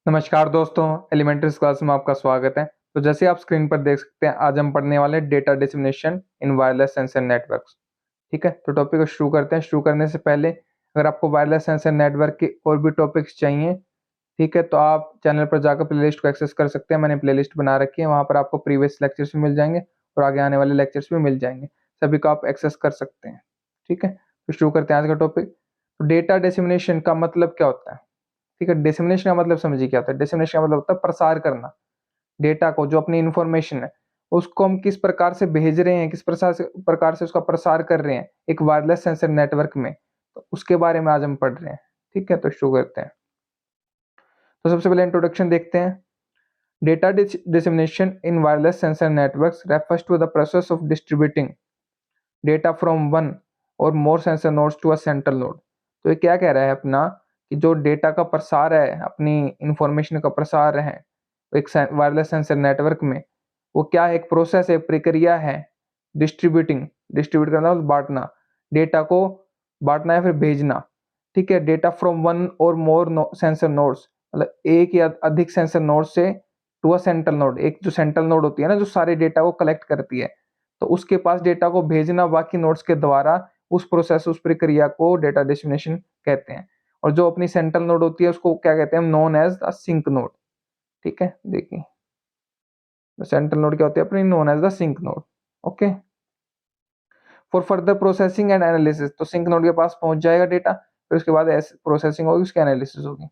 नमस्कार दोस्तों, elementary class में आपका स्वागत है। तो जैसे आप स्क्रीन पर देख सकते हैं, आज हम पढ़ने वाले हैं data dissemination in wireless sensor networks. ठीक है, तो टॉपिक को शुरू करते हैं। शुरू करने से पहले अगर आपको वायरलेस सेंसर नेटवर्क के और भी टॉपिक्स चाहिए, ठीक है, तो आप चैनल पर जाकर प्लेलिस्ट को एक्सेस कर सकते हैं। मैंने प्लेलिस्ट बना रखी है, वहाँ पर आपको प्रीवियस लेक्चर्स भी मिल जाएंगे और आगे आने वाले लेक्चर्स भी मिल जाएंगे। सभी को आप एक्सेस कर सकते हैं। ठीक है, तो शुरू करते हैं आज का टॉपिक। तो डेटा डिसेमिनेशन का मतलब क्या होता है? ठीक है, डिसेमिनेशन का मतलब समझिए क्या होता है। डिसेमिनेशन का मतलब होता है प्रसार करना। डेटा को, जो अपनी इंफॉर्मेशन है, उसको हम किस प्रकार से भेज रहे हैं, किस प्रकार से उसका प्रसार कर रहे हैं एक वायरलेस सेंसर नेटवर्क में, तो उसके बारे में आज हम पढ़ रहे हैं। ठीक है, तो शुरू करते हैं। तो सबसे पहले इंट्रोडक्शन देखते हैं। Data dissemination in wireless sensor networks refers to the process of distributing data from one or more sensor nodes to a central node. तो ये क्या कह रहा है अपना, कि जो डेटा का प्रसार है, अपनी इंफॉर्मेशन का प्रसार है एक वायरलेस सेंसर नेटवर्क में, वो क्या है, एक प्रोसेस है, प्रक्रिया है। डिस्ट्रीब्यूटिंग, डिस्ट्रीब्यूट करना मतलब बांटना, डेटा को बांटना या फिर भेजना। ठीक है, data from one or more sensor nodes, मतलब एक या अधिक सेंसर नोड से टू अ सेंट्रल नोड, एक जो सेंट्रल नोड होती है ना, जो सारे डेटा को कलेक्ट करती है, तो उसके पास डेटा को भेजना बाकी नोड्स के द्वारा, उस प्रोसेस, उस प्रक्रिया को डेटा डिस्ट्रीब्यूशन कहते हैं। और जो अपनी सेंट्रल नोड होती है, उसको क्या कहते हैं, known as the sink node. ठीक है, देखिए सेंट्रल नोड क्या होती है अपनी, known as the sink node. Okay, for further processing and analysis, तो सिंक नोड के पास पहुंच जाएगा डेटा, फिर उसके बाद प्रोसेसिंग होगी, उसकी एनालिसिस होगी।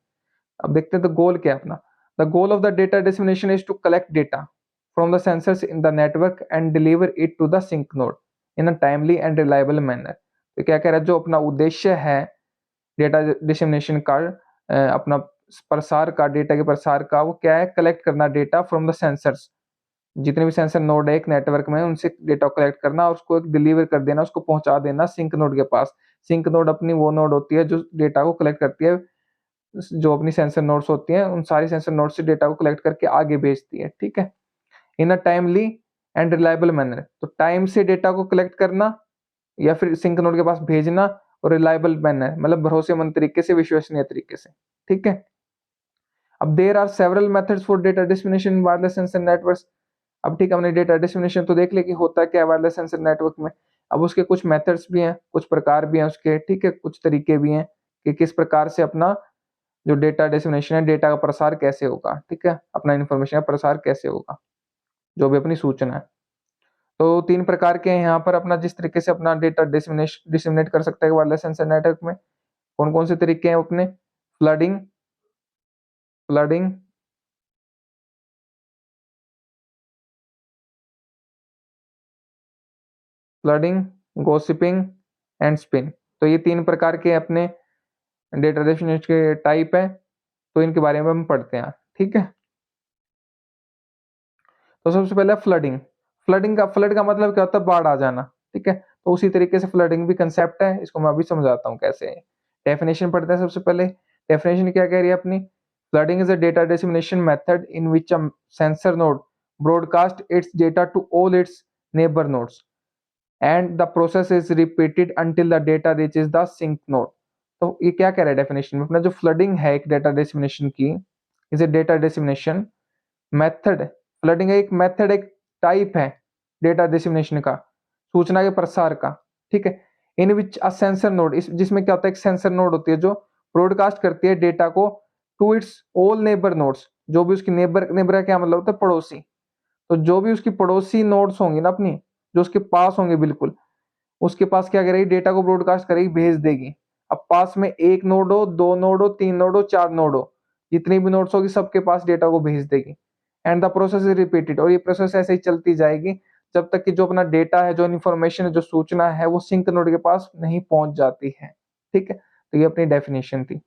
अब देखते हैं तो गोल क्या है अपना। The goal of the data dissemination is to collect data from the sensors in the network and deliver it to the sink node in a timely and reliable manner. तो क्या कह रहा है, जो अपना उद्देश्य है डेटा डिसेमिनेशन का, अपना प्रसार का, डेटा के प्रसार का, वो क्या है, कलेक्ट करना डेटा फ्रॉम द सेंसर्स। जितने भी सेंसर नोड है एक नेटवर्क में, उनसे डेटा कलेक्ट करना और उसको डिलीवर कर देना, उसको पहुंचा देना सिंक नोड के पास। सिंक नोड अपनी वो नोड होती है जो डेटा को कलेक्ट करती है, जो अपनी सेंसर नोड्स होती हैं, उन सारी सेंसर नोड से डेटा को कलेक्ट करके आगे भेजती है। ठीक है, in a timely and reliable manner, तो टाइम से डेटा को कलेक्ट करना या फिर सिंक नोड के पास भेजना, और रिलायबल मैनर मतलब भरोसेमंद तरीके से, विश्वसनीय तरीके से। ठीक है, अब there are several methods for data distribution in wireless sensor networks. अब ठीक है, हमने डेटा डिस्ट्रीब्यूशन तो देख लिया कि होता क्या है वायरलेस सेंसर नेटवर्क में। अब उसके कुछ मेथड्स भी हैं, कुछ प्रकार भी हैं उसके। ठीक है, कुछ तरीके भी हैं कि किस प्रकार से अपना जो डेटा डिसेमिनेशन है, डेटा का प्रसार कैसे होगा। ठीक है, अपना इन्फॉर्मेशन का प्रसार कैसे होगा, जो भी अपनी सूचना है। तो तीन प्रकार के हैं यहाँ पर, अपना जिस तरीके से अपना डेटा डिसेमिनेट कर सकता है वायरलेस सेंसर नेटवर्क में। कौन कौन से तरीके हैं अपने? Flooding, flooding, flooding, gossiping and spin. तो ये तीन प्रकार के अपने डेटा डिसेमिनेशन के टाइप है, तो इनके बारे में हम पढ़ते हैं। ठीक है, तो सबसे पहले फ्लडिंग। फ्लड का मतलब क्या होता है, बाढ़ आ जाना। ठीक है, तो उसी तरीके से फ्लडिंग भी कंसेप्ट है, इसको मैं अभी समझाता हूँ कैसे है। डेफिनेशन पढ़ते हैं सबसे पहले। डेफिनेशन क्या कह रही है अपनी? Flooding is a data dissemination method in which a sensor node broadcast its data to all its neighbour nodes and the process is repeated until the data reaches the sink node. तो ये क्या कह रहा है definition में अपना, जो flooding है एक डेटा डिसेमिनेशन की, is a data dissemination method. Flooding एक मेथड, एक टाइप है डेटा डिसेमिनेशन का, सूचना के प्रसार का। ठीक है, इन विच अ सेंसर नोड, इस जिसमें क्या होता है, एक सेंसर नोड होती है जो ब्रॉडकास्ट करती है डेटा को to its all neighbour nodes. जो भी उसकी नेबर, नेबर का क्या मतलब होता है, पड़ोसी। तो जो भी उसकी पड़ोसी नोड्स होंगी ना अपनी, जो उसके पास होंगे बिल्कुल, उसके पास क्या करेगी, डेटा को ब्रॉडकास्ट करेगी, भेज देगी। अब पास में एक नोड हो, दो नोड हो, तीन नोड हो, चार नोड हो, जितनी भी नोड्स होगी सबके पास डेटा को भेज देगी। And the process is repeated, और ये प्रोसेस ऐसे ही चलती जाएगी जब तक कि जो अपना डेटा है, जो इन्फॉर्मेशन है, जो सूचना है, वो सिंक नोड के पास नहीं पहुंच जाती है। ठीक है, तो ये अपनी डेफिनेशन थी,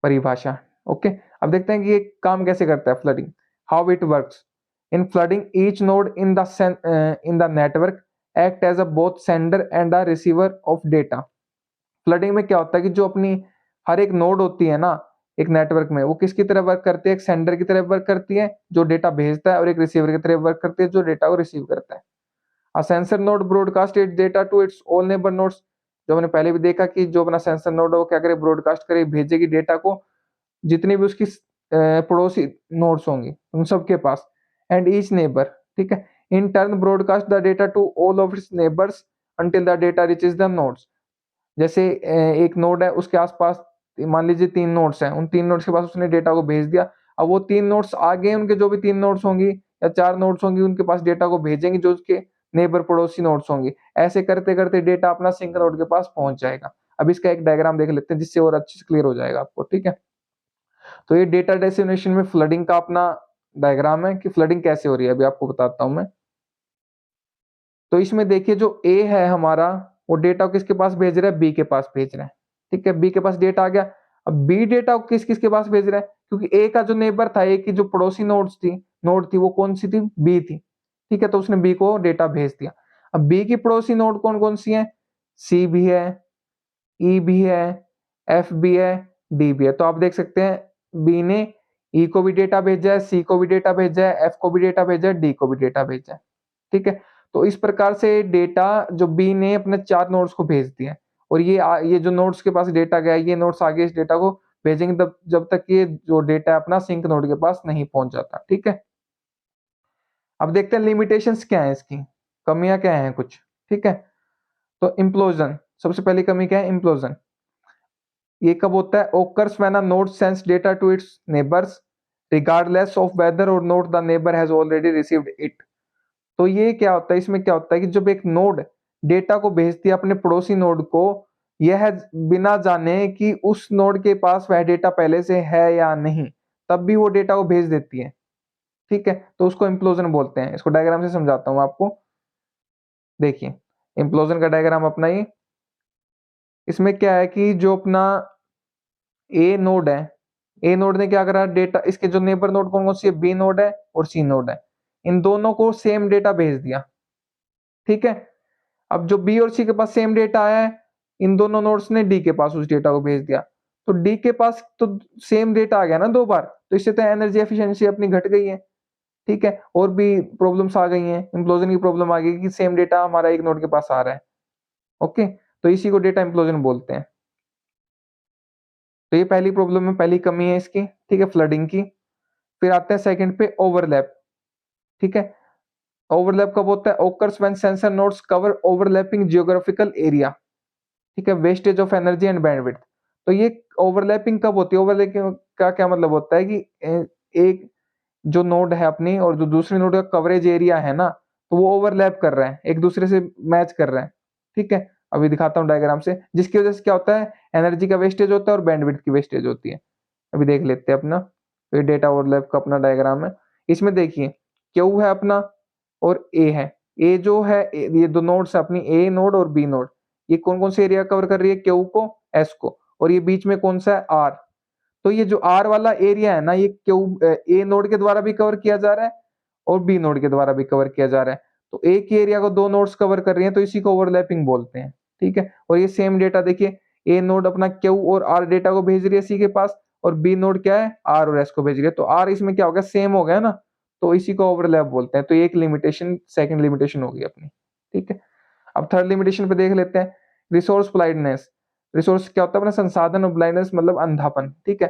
परिभाषा। ओके, अब देखते हैं कि ये काम कैसे करता है flooding, how it works. In flooding each node in the network act as a both sender and a receiver of data. Flooding में क्या होता है कि जो अपनी हर एक नोड होती है ना एक नेटवर्क में, वो किसकी तरह वर्क करती है, एक सेंडर की तरह वर्क करती है जो डेटा भेजता है, और एक रिसीवर की तरह वर्क करती है जो डेटा को रिसीव करता है। A sensor node broadcast it data to its all neighbour nodes. जो हमने पहले भी देखा कि जो अपना सेंसर नोड है वो क्या करे, ब्रॉडकास्ट करे, भेजेगी डेटा को जितनी भी उसकी पड़ोसी नोड्स होंगी उन सबके पास, एंड ईच नेबर, ठीक है, in turn broadcast the data to all of its neighbours until the data reaches the nodes. जैसे एक नोड है उसके आसपास मान लीजिए 3 नोड्स हैं, उन 3 नोड्स के पास उसने डेटा को भेज दिया। अब वो 3 नोड्स आगे उनके जो भी 3 नोड्स होंगी या 4 नोड्स होंगी उनके पास डेटा को भेजेंगे जो उसके नेबर पड़ोसी नोड्स होंगी। ऐसे करते-करते डेटा अपना सिंक नोड के पास पहुँच जाएगा। अब इसका एक डायग्राम देख लेते हैं जिससे और अच्छे से क्लियर हो जाएगा आपको, ठीक है? तो ये डेटा डेसिमिनेशन में फ्लडिंग का अपना डायग्राम है कि फ्लडिंग कैसे हो रही है, अभी आपको बताता हूँ मैं। तो इसमें देखिए जो ए है हमारा, वो डेटा किसके पास भेज रहा है? बी के पास भेज रहा है, ठीक है? बी के पास डेटा आ गया। अब बी डेटा किस-किस के पास भेज रहा है? क्योंकि ए का जो नेबर था, ए की जो पड़ोसी नोड थी वो कौन-सी थी? बी थी, ठीक है? तो उसने बी को डेटा भेज दिया। अब बी की पड़ोसी नोड कौन-कौन सी है? सी भी है, ई भी है, एफ भी है, डी भी है। तो आप देख सकते हैं बी ने ई को भी डेटा भेजा है, सी को भी डेटा भेजा है, एफ को भी डेटा भेजा है, डी को भी डेटा भेजा है, ठीक है? तो इस प्रकार से डेटा जो बी ने अपने 4 नोड्स को भेज दिया है और ये जो नोड्स के पास डेटा गया है, ये नोड्स आगे इस डेटा को भेजेंगे तब जब तक ये जो डेटा है अपना सिंक नोड के पास नहीं पहुँच जाता, ठीक है? अब देखते हैं लिमिटेशंस क्या है इसकी, कमियाँ क्या हैं कुछ, ठीक है? तो इम्प्लोजन, सबसे पहली कमी क्या है? इम्प्लोजन। ये कब होता है? occurs when a node sends data to its neighbors regardless of whether or not the neighbor has already received it। तो ये क्या होता है? इसमें क्या होता है कि जब एक नोड डेटा को भेजती है अपने पड़ोसी नोड को, यह बिना जाने कि उस नोड के पास वह डेटा पहले से है या नहीं, तब भी वो डेटा को भेज देती है, ठीक है? तो उसको इम्प्लोजन बोलते हैं। इसको डायग्राम से समझाता हूँ आपको। देखिए, इम्प्लोजन का डायग्राम अपना ये, इसमें क्या है कि जो अपना ए नोड है, ए नोड ने क्या करा? डेटा इसके जो नेबर नोड कौन-कौन सी है? बी नोड है और सी नोड है। इन दोनों को सेम डेटा भेज दिया, ठीक है? अब जो बी और सी के पास सेम डेटा आया है, इन दोनों नोड्स ने डी के पास उस डेटा को भेज दिया। तो डी के पास तो सेम डेटा आ गया ना 2 बार, तो इससे तो एनर्जी एफिशिएंसी अपनी घट गई है, ठीक है? और भी प्रॉब्लम्स आ गई हैं, इम्प्लोजन की प्रॉब्लम आ गई कि सेम डेटा हमारा एक नोड के पास आ रहा है, ओके? तो इसी को डेटा इम्प्लोजन बोलते हैं। तो ये पहली प्रॉब्लम है, पहली कमी है इसकी, ठीक है? फ्लडिंग की। फिर आते हैं सेकंड पे ओवरलैप, ठीक है? ओवरलैप कब होता है? occurs when sensor nodes cover overlapping geographical area, ठीक है? Wastage of energy and bandwidth. तो ये ओवरलैपिंग कब होती है? ओवरलैपिंग का क्या मतलब होता है कि एक जो नोड है अपनी और जो दूसरी नोड का कवरेज एरिया है ना, तो वो ओवरलैप कर रहा है, एक दूसरे से मैच कर रहा है, ठीक है? अभी दिखाता हूँ डायग्राम से, जिसकी वजह से क्या होता है? एनर्जी का वेस्टेज होता है और बैंडविड्थ की वेस्टेज होती है। अभी देख लेते हैं अपना, तो ये डेटा ओवरलैप का अपना डायग्राम है। इसमें देखिए, क्यू है अपना और ए है। ए जो है ये 2 नोड्स है अपनी, ए नोड और बी नोड। ये कौन-कौन से एरिया कवर कर रही है? क्यू को, एस को, और ये बीच में कौन-सा है? आर। तो ये जो आर वाला एरिया है ना, ये ए नोड के द्वारा भी कवर किया जा रहा है और बी नोड के द्वारा भी कवर किया जा रहा है। तो एक ही एरिया को 2 नोड्स कवर कर रही हैं, तो इसी को ओवरलैपिंग बोलते हैं, ठीक है? और ये सेम डेटा देखिए, ए नोड अपना क्यू और आर डेटा को भेज रही है सी के पास और बी नोड क्या है? आर और एस को भेज रही है। तो आर इसमें क्या हो गया? सेम हो गया ना, तो इसी को ओवरलैप बोलते हैं। तो ये एक लिमिटेशन, सेकंड लिमिटेशन होगी अपनी, ठीक है? अब थर्ड लिमिटेशन पे देख लेते हैं, रिसोर्स ब्लाइंडनेस। रिसोर्स क्या होता है? अपना संसाधन और ब्लाइंडनेस मतलब अंधापन, ठीक है?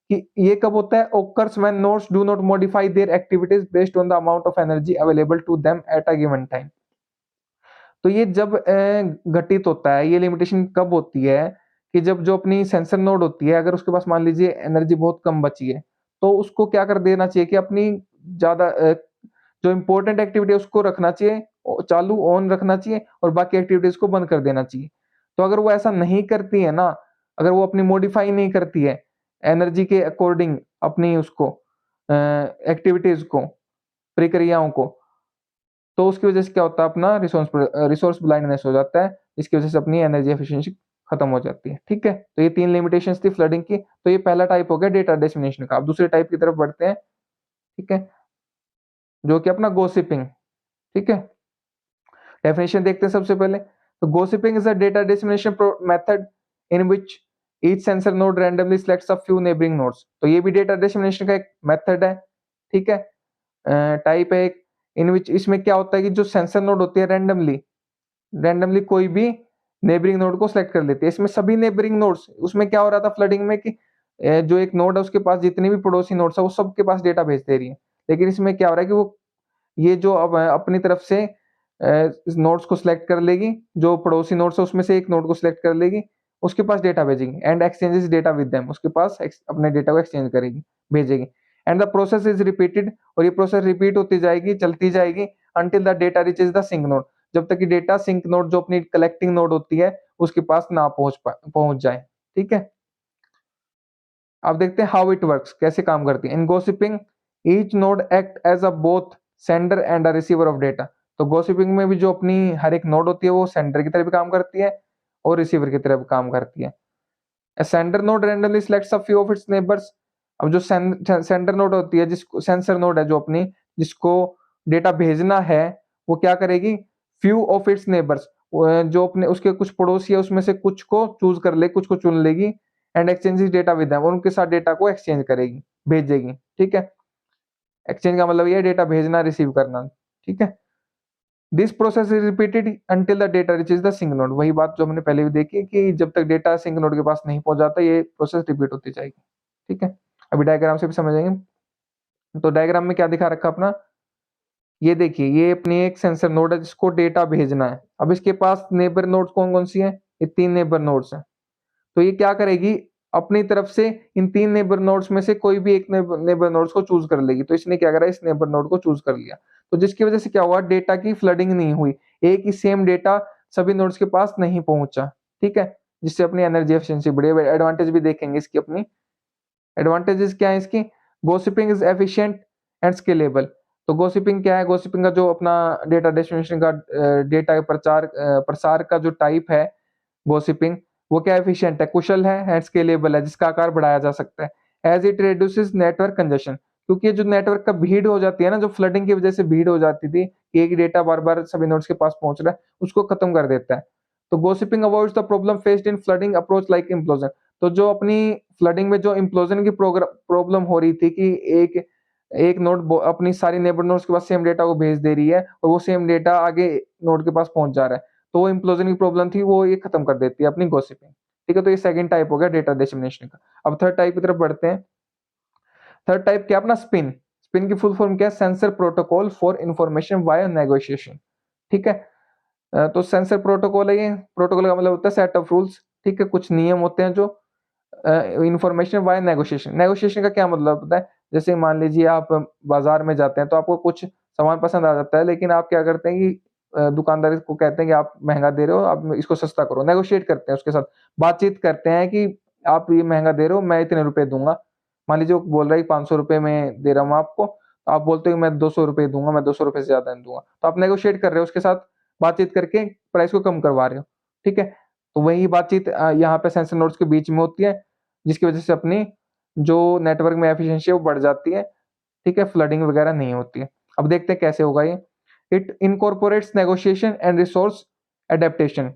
कि ये कब होता है? occurs when nodes do not modify their activities based on the amount of energy available to them at a given time। तो ये जब घटित होता है, ये लिमिटेशन कब होती है कि जब जो अपनी सेंसर नोड होती है, अगर उसके पास मान लीजिए एनर्जी बहुत कम बची है, तो उसको क्या कर देना चाहिए कि अपनी ज़्यादा जो इम्पोर्टेंट एक्टिविटी है उसको रखना चाहिए, चालू ऑन रखना चाहिए और बाकी एक्टिविटीज़ को बंद कर देना चाहिए। तो अगर वो ऐसा नहीं करती है ना, अगर वो अपनी मॉडिफाई नहीं करती है, एनर्जी के अकॉर्डिंग अपनी उसको एक्टिविटीज़ को, प्रक्रियाओं को, तो उसकी वजह से क्या होता है? अपना रिसोर्स ब्लाइंडनेस हो जाता है, जिसकी वजह से अपनी एनर्जी एफिशिएंसी खत्म हो जाती है, ठीक है? तो ये 3 लिमिटेशंस थी फ्लडिंग की। तो ये पहला टाइप हो गया डेटा डिसेमिनेशन का। अब दूसरे टाइप की तरफ बढ़ते हैं, ठीक है? जो कि अपना गॉसिपिंग, ठीक है? डेफिनेशन देखते हैं सबसे पहले। तो gossiping is a data dissemination method in which each sensor node randomly selects a few neighbouring nodes. तो ये भी डेटा डिसेमिनेशन का एक मेथड है, ठीक है? टाइप है एक, इन व्हिच इसमें क्या होता है कि जो सेंसर नोड होती है रैंडमली कोई भी नेबरिंग नोड को सिलेक्ट कर लेती है। इसमें सभी नेबरिंग नोड्स, उसमें क्या हो रहा था फ्लडिंग में कि जो एक नोड है उसके पास जितने भी पड़ोसी नोड्स है वो सबके पास डेटा भेज दे रही है। लेकिन इसमें क्या हो रहा है कि वो ये जो अब अपनी तरफ से इस नोड्स को सिलेक्ट कर लेगी, जो पड़ोसी नोड्स है उसमें से एक नोड को सिलेक्ट कर लेगी, उसके पास डेटा भेजेगी and exchanges data with them, उसके पास अपने डेटा को एक्सचेंज करेगी, भेजेगी and the process is repeated, और ये प्रोसेस रिपीट होती जाएगी, चलती जाएगी until the data reaches the sink node, जब तक कि डेटा सिंक नोड जो अपनी कलेक्टिंग नोड होती है उसके पास ना पहुंच जाए। ठीक है, अब देखते हैं हाउ इट वर्क्स, कैसे काम करती है। In gossiping each node act as a both sender and a receiver of data. तो गोसिपिंग में भी जो अपनी हर एक नोड होती है वो सेंडर की तरह भी काम करती है और रिसीवर की तरह भी काम करती है। A sender node randomly selects a few of its neighbors। अब जो सेंडर नोड होती है, जिसको सेंसर नोड है जो अपनी, जिसको डेटा भेजना है, वो क्या करेगी, फ्यू ऑफ इट्स नेबर्स, जो अपने उसके कुछ पड़ोसी है उसमें से कुछ को चूज कर ले, कुछ को चुन लेगी and exchanges data with them, और उनके साथ डेटा को एक्सचेंज करेगी, भेजेगी। ठीक है, एक्सचेंज का मतलब ये डेटा भेजना, रिसीव करना। ठीक है, this process is repeated until the data reaches the sink node. वही बात जो हमने पहले भी देखी कि जब तक डेटा सिंक नोड के पास नहीं पहुंच जाता ये प्रोसेस रिपीट होती जाएगी। ठीक है, अभी डायग्राम से भी समझेंगे। तो डायग्राम में क्या दिखा रखा अपना, ये देखिए, ये अपनी एक सेंसर नोड है जिसको डेटा भेजना है। अब इसके पास नेबर नोड्स कौन कौन सी है, ये 3 नेबर नोड्स हैं। तो ये क्या करेगी, अपनी तरफ से इन 3 नेबर नोड्स में से कोई भी एक नेबर नोड्स को चूज कर लेगी। तो इसने क्या करा, इस नेबर नोड को चूज कर लिया, तो जिसकी वजह से क्या हुआ, डेटा की फ्लडिंग नहीं हुई, एक ही सेम डेटा सभी नोड्स के पास नहीं पहुंचा। ठीक है, जिससे अपनी एनर्जी एफिशिएंसी बढ़ी। एडवांटेज भी देखेंगे इसकी, अपनी एडवांटेजेस क्या है इसकी, गोसिपिंग इज एफिशिएंट एंड स्केलेबल। तो गोसिपिंग क्या है, गोसिपिंग का जो अपना डेटा डेस्टिनेशन का डेटा प्रसार का जो टाइप है गोसिपिंग, वो क्या एफिशिएंट है, कुशल है एंड स्केलेबल है, जिसका आकार बढ़ाया जा सकता है। As it reduces network congestion, क्योंकि ये जो नेटवर्क का भीड़ हो जाती है ना, जो फ्लडिंग की वजह से भीड़ हो जाती थी कि एक डेटा बार बार सभी नोड्स के पास पहुंच रहा है, उसको खत्म कर देता है। तो gossiping avoids the problem faced in flooding approach like implosion. तो जो अपनी फ्लडिंग में जो इम्प्लोजन की प्रॉब्लम हो रही थी कि एक एक नोड अपनी सारी नेबर नोड्स के पास सेम डेटा को भेज दे रही है और वो सेम डेटा आगे नोड के पास पहुंच जा रहा है, तो वो इम्प्लोजन की प्रॉब्लम थी, वो ये खत्म कर देती है अपनी गॉसिपिंग। ठीक है, तो ये सेकंड टाइप हो गया डेटा डिसेमिनेशन का। अब थर्ड टाइप की तरफ बढ़ते हैं। थर्ड टाइप क्या, अपना स्पिन। स्पिन की फुल फॉर्म क्या है, sensor protocol for information via negotiation. ठीक है, तो सेंसर प्रोटोकॉल है ये, प्रोटोकॉल का मतलब होता है सेट ऑफ रूल्स। ठीक है, कुछ नियम होते हैं जो इंफॉर्मेशन वाया नेगोशिएशन। नेगोशिएशन का क्या मतलब होता है, जैसे मान लीजिए आप बाजार में जाते हैं तो आपको कुछ सामान पसंद आ जाता है, लेकिन आप क्या करते हैं कि दुकानदार को कहते हैं कि आप महंगा दे रहे हो, आप इसको सस्ता करो। नेगोशिएट करते हैं उसके साथ, बातचीत करते हैं कि आप ये महंगा दे रहे हो, मैं इतने रुपए दूंगा। मान लीजिए वो बोल रहा है कि 500 रुपए में दे रहा हूँ आपको, तो आप बोलते हो मैं 200 रुपए दूंगा, मैं 200 रुपए से ज्यादा नहीं दूंगा। तो आप नेगोशिएट कर रहे हो उसके साथ, बातचीत करके प्राइस को कम करवा रहे हो। ठीक है, तो वही बातचीत यहाँ पे सेंसर नोड्स के बीच में होती है, जिसकी वजह से अपनी जो नेटवर्क में एफिशिएंसी है वो बढ़ जाती है। ठीक है, फ्लडिंग वगैरह नहीं होती है। अब देखते हैं कैसे होगा ये। It incorporates negotiation and resource adaptation.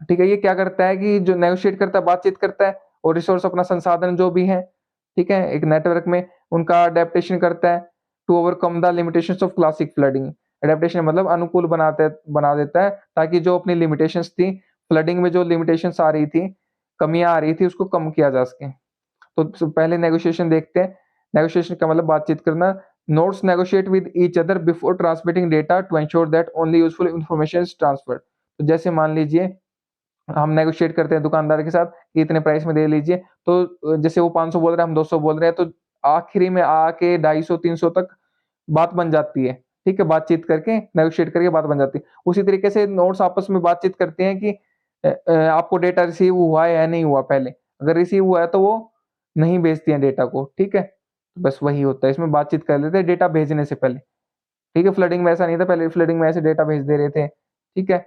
ठीक है, ये क्या करता है कि जो नेगोशिएट करता है, बातचीत करता है, और रिसोर्स अपना संसाधन जो भी है, ठीक है, एक नेटवर्क में उनका अडेप्टेशन करता है to overcome the limitations of classic flooding. Adaptation मतलब अनुकूल बना देता है, ताकि जो अपनी लिमिटेशंस थी, फ्लडिंग में जो लिमिटेशंस आ रही थी, कमियां आ रही थी, उसको कम किया जा सके। तो पहले नेगोशिएशन देखते हैं। नेगोशिएशन का मतलब बातचीत करना। Nodes negotiate with each other before transmitting data to ensure that only useful information is transferred. तो जैसे मान लीजिए हम नेगोशिएट करते हैं दुकानदार के साथ कि इतने प्राइस में दे लीजिए, तो जैसे वो 500 बोल रहे हैं, हम 200 बोल रहे हैं, तो आखिरी में आके 250-300 तक बात बन जाती है। ठीक है, बातचीत करके, नेगोशिएट करके बात बन जाती है। उसी तरीके से नोड्स आपस में बातचीत करते हैं कि आपको डेटा रिसीव हुआ है या नहीं हुआ पहले। अगर रिसीव हुआ है तो वो नहीं भेजती हैं डेटा को। ठीक है, तो बस वही होता है, इसमें बातचीत कर लेते हैं डेटा भेजने से पहले। ठीक है, फ्लडिंग में ऐसा नहीं था, पहले फ्लडिंग में ऐसे डेटा भेज दे रहे थे। ठीक है,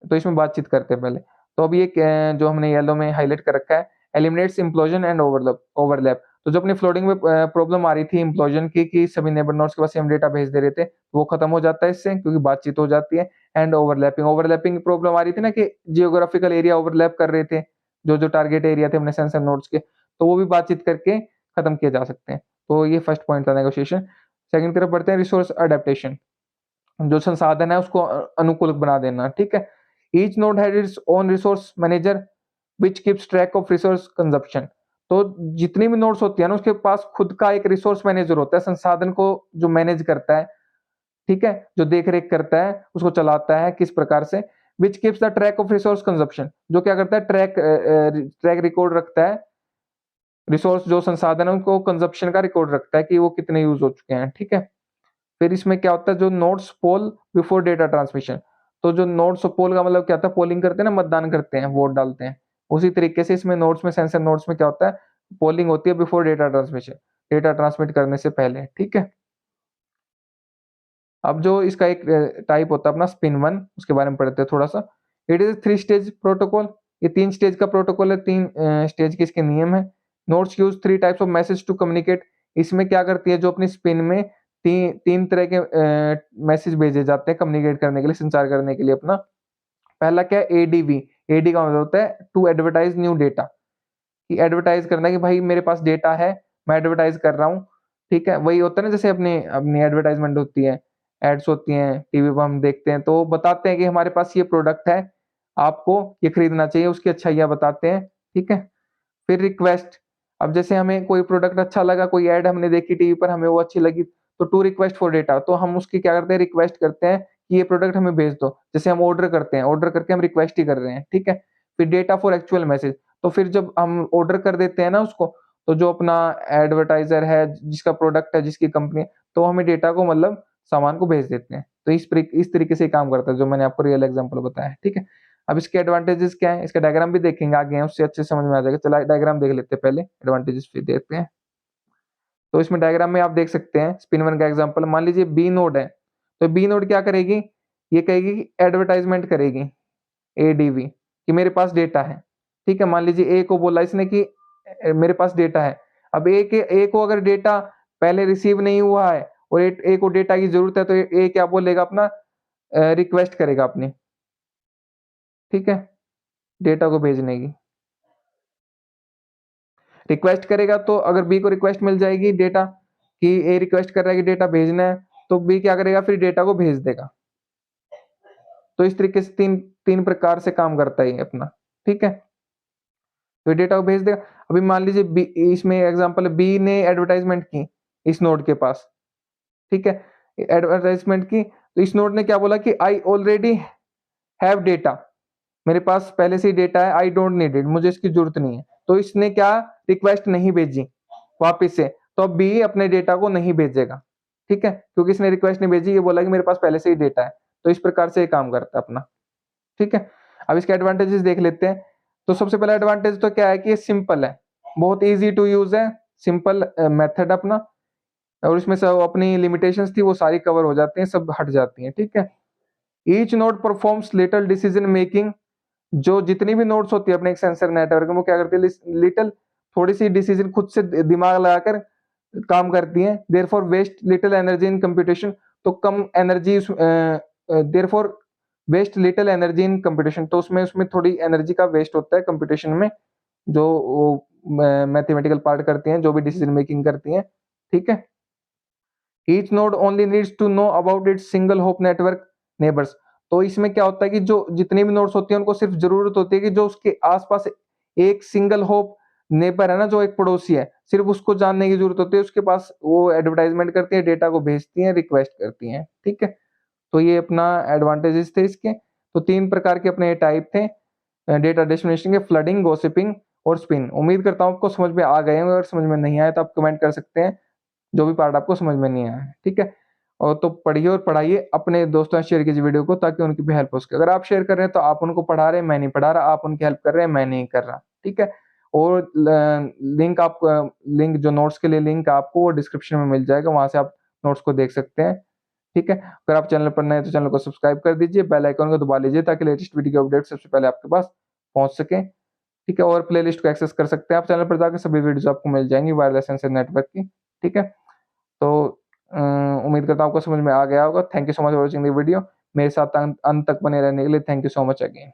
तो इसमें बातचीत करते हैं पहले। तो अब ये जो हमने येलो में हाईलाइट कर रखा है, एलिमिनेट्स इम्प्लोजन एंड ओवरलैप। तो जो अपनी फ्लोटिंग में प्रॉब्लम आ रही थी इम्प्लोजन की कि सभी नेबर नोड्स के पास सेम डेटा भेज दे रहे थे, वो खत्म हो जाता है इससे, क्योंकि बातचीत हो जाती है। एंड ओवरलैपिंग प्रॉब्लम आ रही थी ना कि जियोग्राफिकल एरिया ओवरलैप कर रहे थे, जो टारगेट एरिया थे अपने सेंसर नोड्स के, तो वो भी बातचीत करके खत्म किए जा सकते हैं। तो ये फर्स्ट पॉइंट था नेगोशिएशन। सेकंड तरफ बढ़ते हैं, रिसोर्स अडेप्टेशन। जो संसाधन है उसको अनुकूल बना देना। ठीक है, each node has its own resource manager which keeps track of resource consumption. तो जितनी भी नोड्स होती है ना, उसके पास खुद का एक रिसोर्स मैनेजर होता है, संसाधन को जो मैनेज करता है, ठीक है? जो देख-रेख करता है, उसको चलाता है किस प्रकार से, which keeps the track of resource consumption, जो क्या करता है, ट्रैक रिकॉर्ड रखता है, रिसोर्स जो संसाधन है उनको कंजम्पशन का रिकॉर्ड रखता है कि वो कितने यूज़ हो चुके हैं, ठीक है? फिर इसमें क्या होता है, जो नोड्स पोल बिफोर डेटा ट्रांसमिशन, तो जो नोड्स पोल का मतलब क्या होता है, पोलिंग करते हैं ना, मतदान करते हैं, वोट डालते हैं। उसी तरीके से इसमें नोड्स में, सेंसर नोड्स में क्या होता है, पोलिंग होती है before data transmission, data transmit करने से पहले, ठीक है? अब जो इसका एक टाइप होता है अपना स्पिन 1, उसके बारे में पढ़ते हैं थोड़ा-सा। इट इज़ 3 स्टेज प्रोटोकॉल, ये 3 स्टेज का प्रोटोकॉल है, 3 स्टेज के इसके नियम हैं। Nodes use 3 types of message to communicate, इसमें क्या करती है, जो अपनी स्पिन में 3 तरह के मैसेज भेजे जाते हैं कम्युनिकेट करने के लिए, संचार करने के लिए अपना। पहला क्या है, एडीवी, एडी का मतलब होता है टू एडवर्टाइज़ न्यू डेटा, कि एडवर्टाइज़ करना है कि भाई मेरे पास डेटा है, मैं एडवर्टाइज़ कर रहा हूँ, ठीक है? वही होता है ना, जैसे अपनी अपनी एडवर्टाइज़मेंट होती है, एड्स होती हैं, टीवी पे हम देखते हैं, तो वो बताते हैं कि हमारे पास ये प्रोडक्ट है, आपको ये खरीदना चाहिए, उसकी अच्छाइयाँ बताते हैं, ठीक है? फिर रिक्वेस्ट, अब जैसे हमें कोई प्रोडक्ट अच्छा लगा, कोई ऐड हमने देखी टीवी पर, हमें वो अच्छी लगी, तो टू रिक्वेस्ट फॉर डेटा, तो हम उसकी क्या करते हैं, रिक्वेस्ट करते हैं कि ये प्रोडक्ट हमें भेज दो। जैसे हम ऑर्डर करते हैं, ऑर्डर करके हम रिक्वेस्ट ही कर रहे हैं, ठीक है? फिर डेटा फॉर एक्चुअल मैसेज, तो फिर जब हम ऑर्डर कर देते हैं ना उसको, तो जो अपना एडवर्टाइज़र है, जिसका प्रोडक्ट है, जिसकी कंपनी है, तो हमें डेटा को मतलब सामान को भेज देते हैं। तो इस तरीके से ये काम करता है, जो मैंने आपको रियल एग्ज़ाम्पल बताया है, ठीक है? अब इसके एडवांटेजेस क्या हैं? इसका डायग्राम भी देखेंगे आगे, उससे अच्छे से समझ में आ जाएगा। चला डायग्राम देख लेते हैं पहले, एडवांटेजेस फिर देखते हैं। तो इसमें डायग्राम में आप देख सकते हैं, स्पिन 1 का एग्जांपल, मान लीजिए बी नोड है, तो बी नोड क्या करेगी? ये कहेगी कि एडवर्टाइज़मेंट करेगी, एडीवी, कि मेरे पास डेटा है, ठीक है? मान लीजिए ए को बोला इसने कि मेरे पास डेटा है। अब ए को अगर डेटा पहले रिसीव नहीं हुआ है और ए को डेटा की ज़रूरत है, तो ए क्या बोलेगा अपना, रिक्वेस्ट करेगा अपनी, ठीक है? डेटा को भेजने की। रिक्वेस्ट करेगा, तो अगर बी को रिक्वेस्ट मिल जाएगी डेटा कि ए रिक्वेस्ट कर रहा है कि डेटा भेजना है, तो बी क्या करेगा, फिर डेटा को भेज देगा। तो इस तरीके से 3 प्रकार से काम करता है ये अपना, ठीक है? तो डेटा को भेज देगा। अभी मान लीजिए बी, इसमें एग्जांपल बी ने एडवर्टाइज़मेंट की इस नोड के पास, ठीक है? एडवर्टाइज़मेंट की, तो इस नोड ने क्या बोला कि आई ऑलरेडी हैव डेटा, मेरे पास पहले से ही डेटा है, आई डोंट नीड इट, मुझे इसकी ज़रूरत नहीं है। तो इसने क्या, रिक्वेस्ट नहीं भेजी वापिस से, तो अब बी अपने डेटा को नहीं भेजेगा, ठीक है? क्योंकि इसने रिक्वेस्ट नहीं भेजी, ये बोला कि मेरे पास पहले से ही डेटा है। तो इस प्रकार से ये काम करता है अपना, ठीक है? अब इसके एडवांटेजेस देख लेते हैं। तो सबसे पहला एडवांटेज तो क्या है कि ये सिंपल है, बहुत ईज़ी टू यूज़ है, सिंपल मेथड अपना, और इसमें सब अपनी लिमिटेशंस थी वो सारी कवर हो जाती हैं, सब हट जाती हैं, ठीक है? Each node performs little decision making, जो जितनी भी नोड्स होती है अपने एक सेंसर नेटवर्क में, वो क्या करती है, लिटिल थोड़ी-सी डिसीजन खुद से दिमाग लगाकर काम करती हैं, therefore waste little energy in computation, तो कम energy therefore waste little energy in computation, तो उसमें उसमें थोड़ी एनर्जी का वेस्ट होता है कंप्यूटेशन में, जो वो मैथमेटिकल पार्ट करती हैं, जो भी डिसीजन मेकिंग करती हैं, ठीक है? Each node only needs to know about its single hop network neighbours, तो इसमें क्या होता है कि जो जितनी भी नोड्स होती हैं उनको सिर्फ जरूरत होती है कि जो उसके आसपास एक सिंगल होप नेबर है ना, जो एक पड़ोसी है, सिर्फ उसको जानने की जरूरत होती है, उसके पास वो एडवर्टाइजमेंट करती है, डेटा को भेजती हैं, रिक्वेस्ट करती हैं, ठीक है? तो ये अपना एडवांटेजेस थे इसके। तो 3 प्रकार के अपने टाइप थे डेटा डेस्टिनेशन के, फ्लडिंग, गॉसिपिंग और स्पिन। उम्मीद करता हूँ आपको समझ में आ गए होंगे, अगर समझ में नहीं आए तो आप कमेंट कर सकते हैं, जो भी पार्ट आपको समझ में नहीं आया है, ठीक है? और तो पढ़िए और पढ़ाइए, अपने दोस्तों से शेयर कीजिए वीडियो को, ताकि उनकी भी हेल्प हो सके। अगर आप शेयर कर रहे हैं तो आप उनको पढ़ा रहे हैं, मैं नहीं पढ़ा रहा, आप उनकी हेल्प कर रहे हैं, मैं नहीं कर रहा, ठीक है? और लिंक जो नोट्स के लिए लिंक आपको वो डिस्क्रिप्शन में मिल जाएगा, वहाँ से आप नोट्स को देख सकते हैं, ठीक है? अगर आप चैनल पर नए हैं तो चैनल को सब्सक्राइब कर दीजिए, बेल आइकन को दबा लीजिए, ताकि लेटेस्ट वीडियो की अपडेट सबसे पहले आपके पास पहुँच सके, ठीक है? और प्लेलिस्ट को एक्सेस कर सकते हैं आप चैनल पर जाके, सभी वीडियोज़ आपको मिल जाएँगी वायरलेस सेंसर नेटवर्क की, ठीक है? तो अ, उम्मीद करता हूँ आपको समझ में आ गया होगा। Thank you so much for watching the video. मेरे साथ अंत तक बने रहने के लिए thank you so much again.